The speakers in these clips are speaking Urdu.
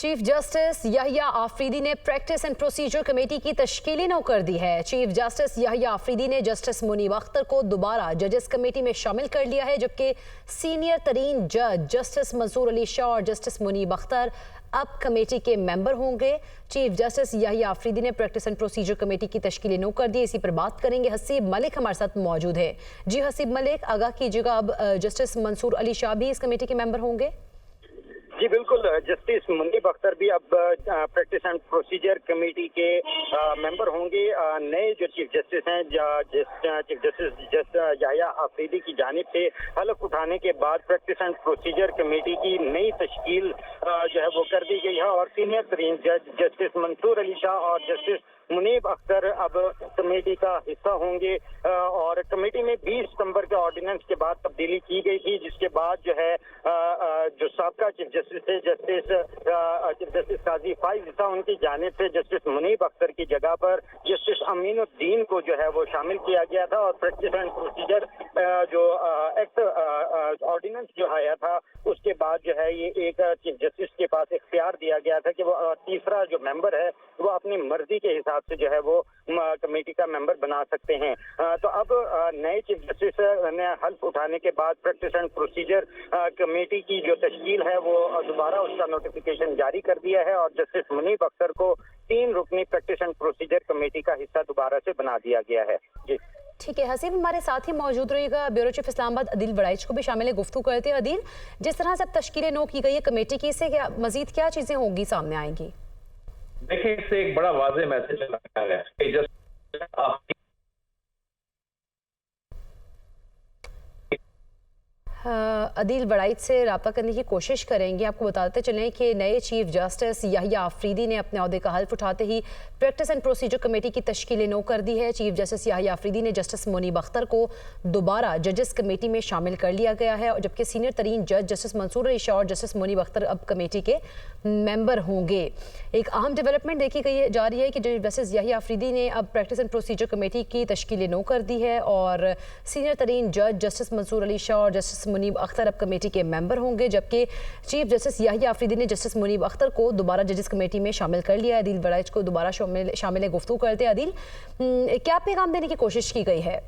چیف جسٹس یحییٰ آفریدی نے پریکٹس اینڈ پروسیجر کمیٹی کی تشکیل نو کر دی ہے۔ چیف جسٹس یحییٰ آفریدی نے جسٹس منیب اختر کو دوبارہ ججز کمیٹی میں شامل کر لیا ہے، جبکہ سینئر ترین جج جسٹس منصور علی شاہ اور جسٹس منیب اختر اب کمیٹی کے ممبر ہوں گے۔ چیف جسٹس یحییٰ آفریدی نے پریکٹس اینڈ پروسیجر کمیٹی کی تشکیل نو کر دی، اسی پر بات کریں گے۔ حسیب ملک ہمارے ساتھ موجود ہے۔ جی حسیب ملک، آگاہ کیجیے گا، اب جسٹس منصور علی شاہ بھی اس کمیٹی کے ممبر ہوں گے؟ جی بالکل، جسٹس منیب اختر بھی اب پریکٹس اینڈ پروسیجر کمیٹی کے ممبر ہوں گے۔ نئے جو چیف جسٹس ہیں، چیف جسٹس یحییٰ آفریدی کی جانب سے حلف اٹھانے کے بعد پریکٹس اینڈ پروسیجر کمیٹی کی نئی تشکیل جو ہے وہ کر دی گئی ہے، اور سینئر ترین جج جسٹس منصور علی شاہ اور جسٹس منیب اختر اب کمیٹی کا حصہ ہوں گے۔ اور کمیٹی میں 20 ستمبر کے آرڈیننس کے بعد تبدیلی کی گئی تھی، جس کے بعد جو ہے جو سابقہ چیف جسٹس تھے جسٹس قاضی فائز عیسیٰ، ان کی جانب سے جسٹس منیب اختر کی جگہ پر جسٹس امین الدین کو جو ہے وہ شامل کیا گیا تھا، اور پریکٹس اینڈ پروسیجر جو ایکٹ آرڈیننس جو آیا تھا اس کے بعد جو ہے یہ ایک چیف جسٹس کے پاس اختیار دیا گیا تھا کہ وہ تیسرا جو ممبر ہے وہ اپنی مرضی کے حساب سے جو ہے وہ کمیٹی کا ممبر بنا سکتے ہیں۔ تو اب نئے چیف جسٹس نے حلف اٹھانے کے بعد پریکٹس اینڈ پروسیجر کمیٹی کی جو تشکیل ہے وہ دوبارہ اس کا نوٹیفیکیشن جاری کر دیا ہے، اور جسٹس منیب اختر کو 3 رکنی پریکٹس اینڈ پروسیجر کمیٹی کا حصہ دوبارہ سے بنا دیا گیا ہے۔ جی ٹھیک ہے حسیب، ہمارے ساتھ ہی موجود رہے گا بیورو چیف اسلام آباد عدیل وڑائچ کو بھی شامل ہے، گفتگو کرتے ہیں۔ عدیل، جس طرح سے اب تشکیل نو کی گئی ہے کمیٹی کی، اس سے مزید کیا چیزیں ہوں گی، سامنے آئیں گی؟ دیکھیں، اس سے ایک بڑا واضح میسج لگا ہے عدیل وڑائچ سے رابطہ کرنے کی کوشش کریں گے۔ آپ کو بتاتے چلیں کہ نئے چیف جسٹس یحییٰ آفریدی نے اپنے عہدے کا حلف اٹھاتے ہی پریکٹس اینڈ پروسیجر کمیٹی کی تشکیل نو کر دی ہے۔ چیف جسٹس یحییٰ آفریدی نے جسٹس منیب اختر کو دوبارہ ججز کمیٹی میں شامل کر لیا گیا ہے، جبکہ سینئر ترین جج جسٹس منصور علی شاہ اور جسٹس منیب اختر اب کمیٹی کے ممبر ہوں گے۔ ایک اہم ڈیولپمنٹ دیکھی جا رہی ہے کہ جسٹس یحییٰ آفریدی نے اب پریکٹس اینڈ پروسیجر کمیٹی کی تشکیل نو کر دی ہے، اور سینئر ترین جج جسٹس منصور علی شاہ اور جسٹس منیب اختر اب کمیٹی کے ممبر ہوں گے، جبکہ چیف جسٹس یحییٰ آفریدی نے جسٹس منیب اختر کو دوبارہ ججز کمیٹی میں شامل کر لیا ہے۔ عدیل وڑائچ کو دوبارہ شامل گفتگو کرتے ہیں۔ عدیل، کیا پیغام دینے کی کوشش کی گئی ہے؟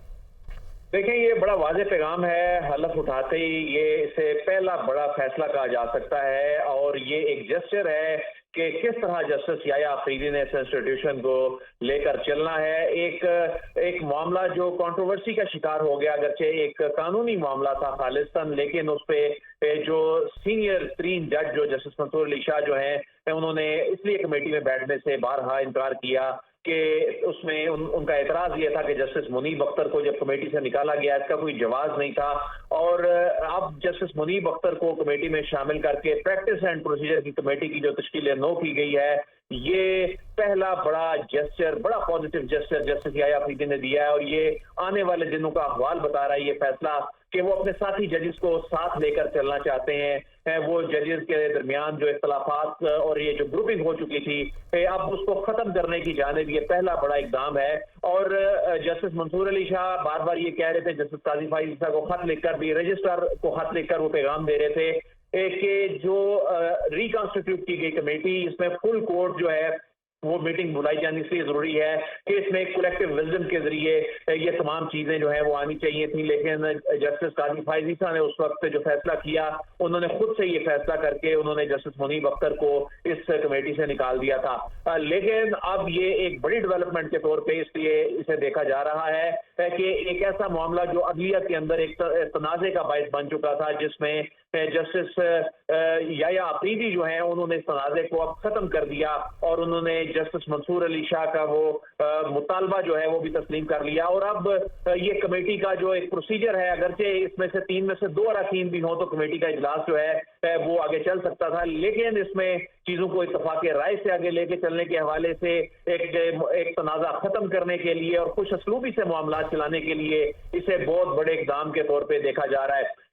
دیکھیں، یہ بڑا واضح پیغام ہے، حلف اٹھاتے ہی یہ اسے پہلا بڑا فیصلہ کہا جا سکتا ہے، اور یہ ایک جسچر ہے کہ کس طرح جسٹس یحییٰ آفریدی نے اس انسٹیٹیوشن کو لے کر چلنا ہے۔ ایک معاملہ جو کنٹروورسی کا شکار ہو گیا، اگرچہ ایک قانونی معاملہ تھا خالصتاً، لیکن اس پہ جو سینئر ترین جج جو جسٹس منصور علی شاہ جو ہیں، انہوں نے اس لیے کمیٹی میں بیٹھنے سے بارہا انکار کیا کہ اس میں ان کا اعتراض یہ تھا کہ جسٹس منیب اختر کو جب کمیٹی سے نکالا گیا اس کا کوئی جواز نہیں تھا، اور اب جسٹس منیب اختر کو کمیٹی میں شامل کر کے پریکٹس اینڈ پروسیجر کی کمیٹی کی جو تشکیل نو کی گئی ہے، یہ پہلا بڑا جسچر، بڑا پازیٹیو جسچر جسٹس یحییٰ آفریدی نے دیا ہے، اور یہ آنے والے دنوں کا احوال بتا رہا ہے یہ فیصلہ کہ وہ اپنے ساتھی ججز کو ساتھ لے کر چلنا چاہتے ہیں۔ وہ ججز کے درمیان جو اختلافات اور یہ جو گروپنگ ہو چکی تھی، اب اس کو ختم کرنے کی جانب یہ پہلا بڑا اقدام ہے۔ اور جسٹس منصور علی شاہ بار بار یہ کہہ رہے تھے، جسٹس قاضی فائز عیسیٰ کو خط لکھ کر بھی، رجسٹر کو خط لکھ کر وہ پیغام دے رہے تھے کہ جو ریکانسٹیٹیوٹ کی گئی کمیٹی، اس میں فل کورٹ جو ہے وہ میٹنگ بلائی جانی اس لیے ضروری ہے کہ اس میں ایک کولیکٹیو وزڈم کے ذریعے یہ تمام چیزیں جو ہیں وہ آنی چاہیے تھیں، لیکن جسٹس قاضی فائز عیسیٰ نے اس وقت جو فیصلہ کیا، انہوں نے خود سے یہ فیصلہ کر کے انہوں نے جسٹس منیب اختر کو اس کمیٹی سے نکال دیا تھا۔ لیکن اب یہ ایک بڑی ڈیولپمنٹ کے طور پہ اس لیے اسے دیکھا جا رہا ہے کہ ایک ایسا معاملہ جو عدلیہ کے اندر ایک تنازع کا باعث بن چکا تھا، جس میں جسٹس یحییٰ آفریدی جو ہیں انہوں نے اس تنازع کو اب ختم کر دیا، اور انہوں نے جسٹس منصور علی شاہ کا وہ مطالبہ جو ہے وہ بھی تسلیم کر لیا، اور اب یہ کمیٹی کا جو ایک پروسیجر ہے، اگرچہ اس میں سے 3 میں سے 2 اراکین بھی ہوں تو کمیٹی کا اجلاس جو ہے وہ آگے چل سکتا تھا، لیکن اس میں چیزوں کو اتفاق رائے سے آگے لے کے چلنے کے حوالے سے ایک تنازع ختم کرنے کے لیے اور خوش اسلوبی سے معاملات چلانے کے لیے اسے بہت بڑے اقدام کے طور پہ دیکھا جا رہا ہے۔